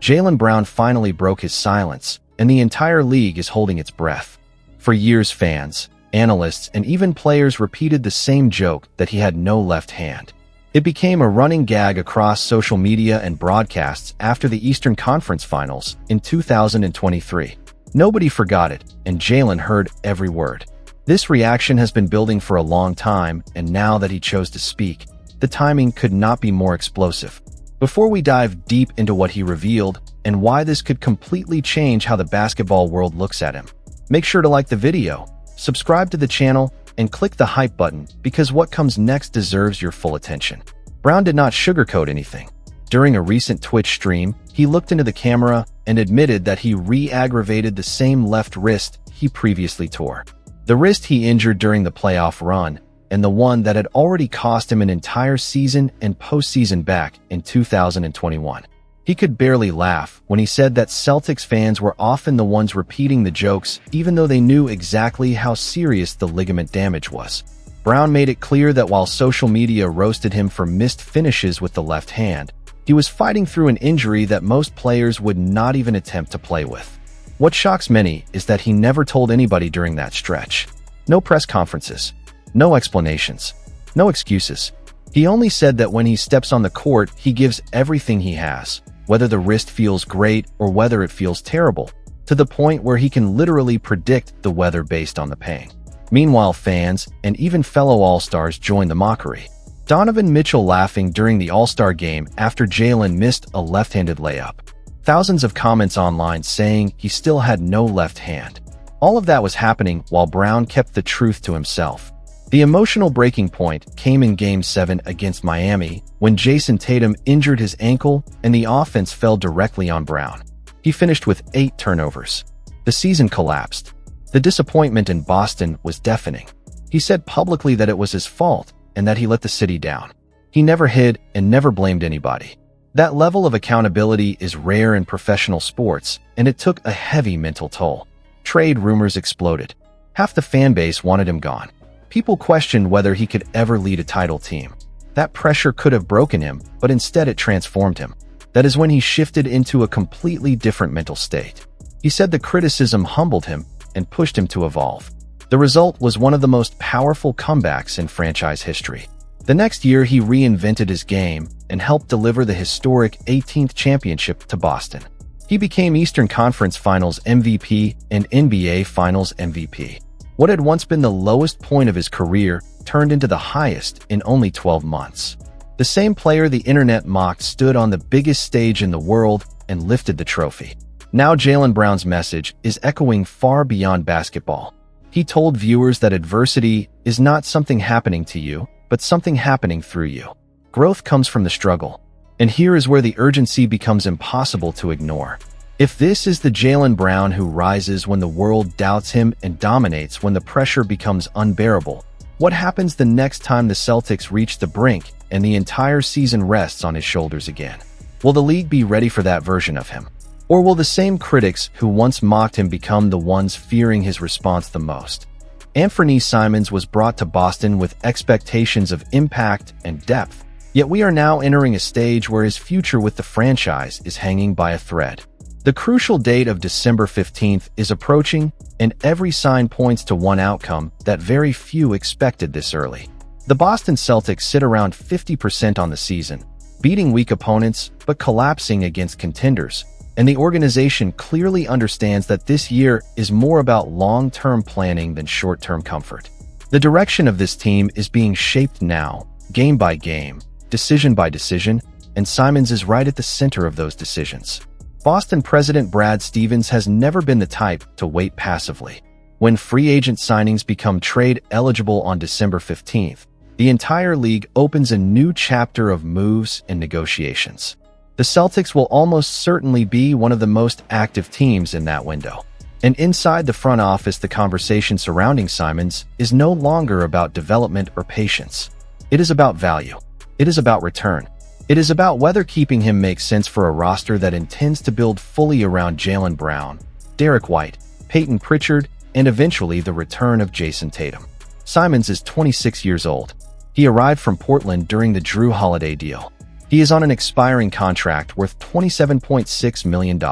Jaylen Brown finally broke his silence, and the entire league is holding its breath. For years, fans, analysts, and even players repeated the same joke that he had no left hand. It became a running gag across social media and broadcasts after the Eastern Conference Finals in 2023. Nobody forgot it, and Jaylen heard every word. This reaction has been building for a long time, and now that he chose to speak, the timing could not be more explosive. Before we dive deep into what he revealed and why this could completely change how the basketball world looks at him, make sure to like the video, subscribe to the channel, and click the hype button because what comes next deserves your full attention. Brown did not sugarcoat anything. During a recent Twitch stream, he looked into the camera and admitted that he re-aggravated the same left wrist he previously tore. The wrist he injured during the playoff run, and the one that had already cost him an entire season and postseason back in 2021. He could barely laugh when he said that Celtics fans were often the ones repeating the jokes even though they knew exactly how serious the ligament damage was. Brown made it clear that while social media roasted him for missed finishes with the left hand, he was fighting through an injury that most players would not even attempt to play with. What shocks many is that he never told anybody during that stretch. No press conferences. No explanations. No excuses. He only said that when he steps on the court, he gives everything he has, whether the wrist feels great or whether it feels terrible, to the point where he can literally predict the weather based on the pain. Meanwhile, fans and even fellow All-Stars joined the mockery. Donovan Mitchell laughing during the All-Star game after Jaylen missed a left-handed layup. Thousands of comments online saying he still had no left hand. All of that was happening while Brown kept the truth to himself. The emotional breaking point came in Game 7 against Miami when Jason Tatum injured his ankle and the offense fell directly on Brown. He finished with 8 turnovers. The season collapsed. The disappointment in Boston was deafening. He said publicly that it was his fault and that he let the city down. He never hid and never blamed anybody. That level of accountability is rare in professional sports, and it took a heavy mental toll. Trade rumors exploded. Half the fan base wanted him gone. People questioned whether he could ever lead a title team. That pressure could have broken him, but instead it transformed him. That is when he shifted into a completely different mental state. He said the criticism humbled him and pushed him to evolve. The result was one of the most powerful comebacks in franchise history. The next year, he reinvented his game and helped deliver the historic 18th championship to Boston. He became Eastern Conference Finals MVP and NBA Finals MVP. What had once been the lowest point of his career turned into the highest in only 12 months. The same player the internet mocked stood on the biggest stage in the world and lifted the trophy. Now Jaylen Brown's message is echoing far beyond basketball. He told viewers that adversity is not something happening to you, but something happening through you. Growth comes from the struggle. And here is where the urgency becomes impossible to ignore. If this is the Jaylen Brown who rises when the world doubts him and dominates when the pressure becomes unbearable, what happens the next time the Celtics reach the brink and the entire season rests on his shoulders again? Will the league be ready for that version of him? Or will the same critics who once mocked him become the ones fearing his response the most? Anthony Simons was brought to Boston with expectations of impact and depth, yet we are now entering a stage where his future with the franchise is hanging by a thread. The crucial date of December 15th is approaching, and every sign points to one outcome that very few expected this early. The Boston Celtics sit around 50% on the season, beating weak opponents but collapsing against contenders, and the organization clearly understands that this year is more about long-term planning than short-term comfort. The direction of this team is being shaped now, game by game, decision by decision, and Simons is right at the center of those decisions. Boston president Brad Stevens has never been the type to wait passively. When free agent signings become trade eligible on December 15th, the entire league opens a new chapter of moves and negotiations. The Celtics will almost certainly be one of the most active teams in that window. And inside the front office, the conversation surrounding Simons is no longer about development or patience. It is about value. It is about return. It is about whether keeping him makes sense for a roster that intends to build fully around Jaylen Brown, Derek White, Peyton Pritchard, and eventually the return of Jason Tatum. Simons is 26 years old. He arrived from Portland during the Drew Holiday deal. He is on an expiring contract worth $27.6 million.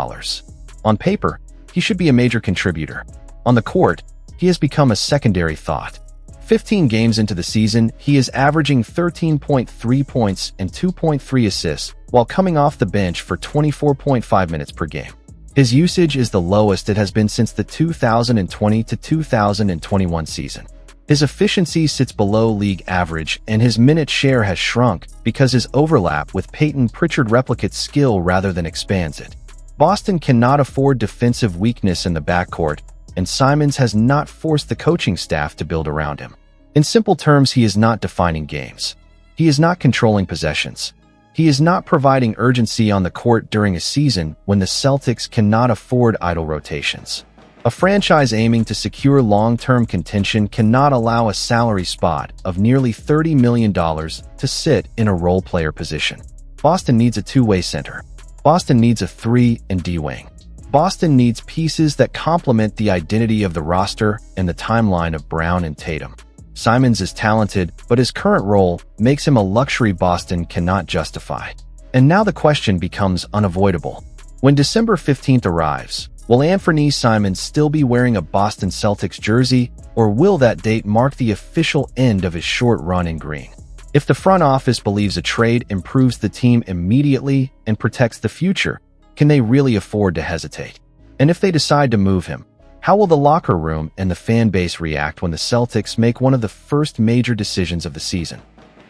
On paper, he should be a major contributor. On the court, he has become a secondary thought. 15 games into the season, he is averaging 13.3 points and 2.3 assists while coming off the bench for 24.5 minutes per game. His usage is the lowest it has been since the 2020 to 2021 season. His efficiency sits below league average, and his minute share has shrunk because his overlap with Peyton Pritchard replicates skill rather than expands it. Boston cannot afford defensive weakness in the backcourt, and Simons has not forced the coaching staff to build around him. In simple terms, he is not defining games. He is not controlling possessions. He is not providing urgency on the court during a season when the Celtics cannot afford idle rotations. A franchise aiming to secure long-term contention cannot allow a salary spot of nearly $30 million to sit in a role player position. Boston needs a two-way center. Boston needs a 3 and D wing. Boston needs pieces that complement the identity of the roster and the timeline of Brown and Tatum. Simons is talented, but his current role makes him a luxury Boston cannot justify. And now the question becomes unavoidable. When December 15th arrives, will Anthony Simons still be wearing a Boston Celtics jersey, or will that date mark the official end of his short run in green? If the front office believes a trade improves the team immediately and protects the future, can they really afford to hesitate? And if they decide to move him, how will the locker room and the fan base react when the Celtics make one of the first major decisions of the season?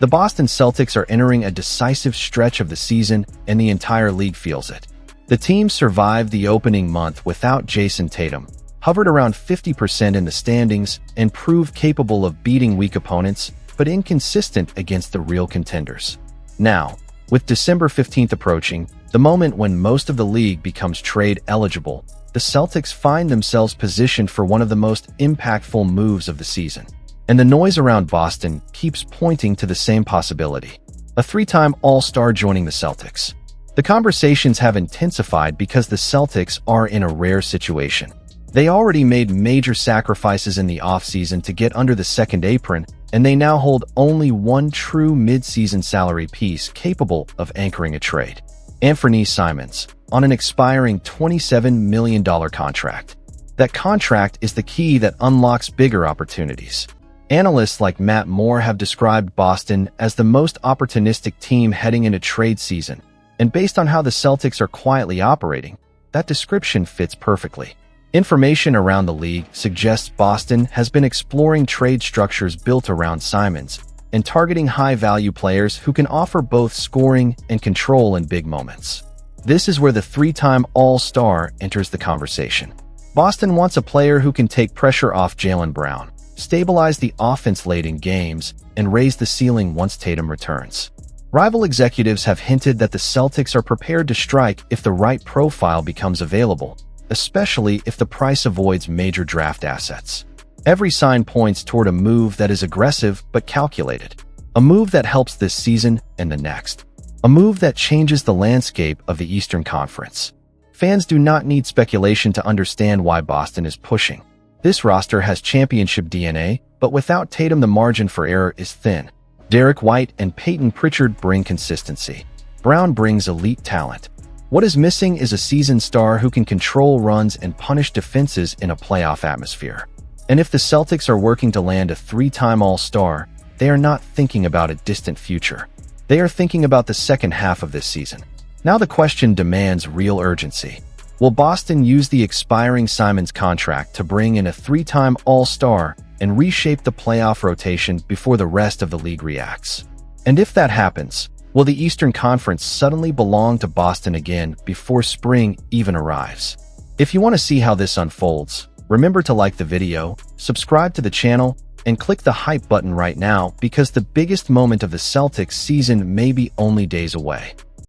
The Boston Celtics are entering a decisive stretch of the season, and the entire league feels it. The team survived the opening month without Jason Tatum, hovered around 50% in the standings, and proved capable of beating weak opponents, but inconsistent against the real contenders. Now, with December 15th approaching, the moment when most of the league becomes trade eligible, the Celtics find themselves positioned for one of the most impactful moves of the season. And the noise around Boston keeps pointing to the same possibility: a three-time All-Star joining the Celtics. The conversations have intensified because the Celtics are in a rare situation. They already made major sacrifices in the offseason to get under the second apron, and they now hold only one true mid-season salary piece capable of anchoring a trade: Anthony Simons, on an expiring $27 million contract. That contract is the key that unlocks bigger opportunities. Analysts like Matt Moore have described Boston as the most opportunistic team heading into trade season, and based on how the Celtics are quietly operating, that description fits perfectly. Information around the league suggests Boston has been exploring trade structures built around Simons and targeting high-value players who can offer both scoring and control in big moments. This is where the three-time All-Star enters the conversation. Boston wants a player who can take pressure off Jaylen Brown, stabilize the offense late in games, and raise the ceiling once Tatum returns. Rival executives have hinted that the Celtics are prepared to strike if the right profile becomes available, especially if the price avoids major draft assets. Every sign points toward a move that is aggressive but calculated, a move that helps this season and the next, a move that changes the landscape of the Eastern Conference. Fans do not need speculation to understand why Boston is pushing. This roster has championship DNA, but without Tatum the margin for error is thin. Derek White and Peyton Pritchard bring consistency. Brown brings elite talent. What is missing is a seasoned star who can control runs and punish defenses in a playoff atmosphere. And if the Celtics are working to land a three-time All-Star, they are not thinking about a distant future. They are thinking about the second half of this season. Now the question demands real urgency. Will Boston use the expiring Simons contract to bring in a three-time All-Star and reshape the playoff rotation before the rest of the league reacts? And if that happens, will the Eastern Conference suddenly belong to Boston again before spring even arrives? If you want to see how this unfolds, remember to like the video, subscribe to the channel, and click the hype button right now because the biggest moment of the Celtics season may be only days away.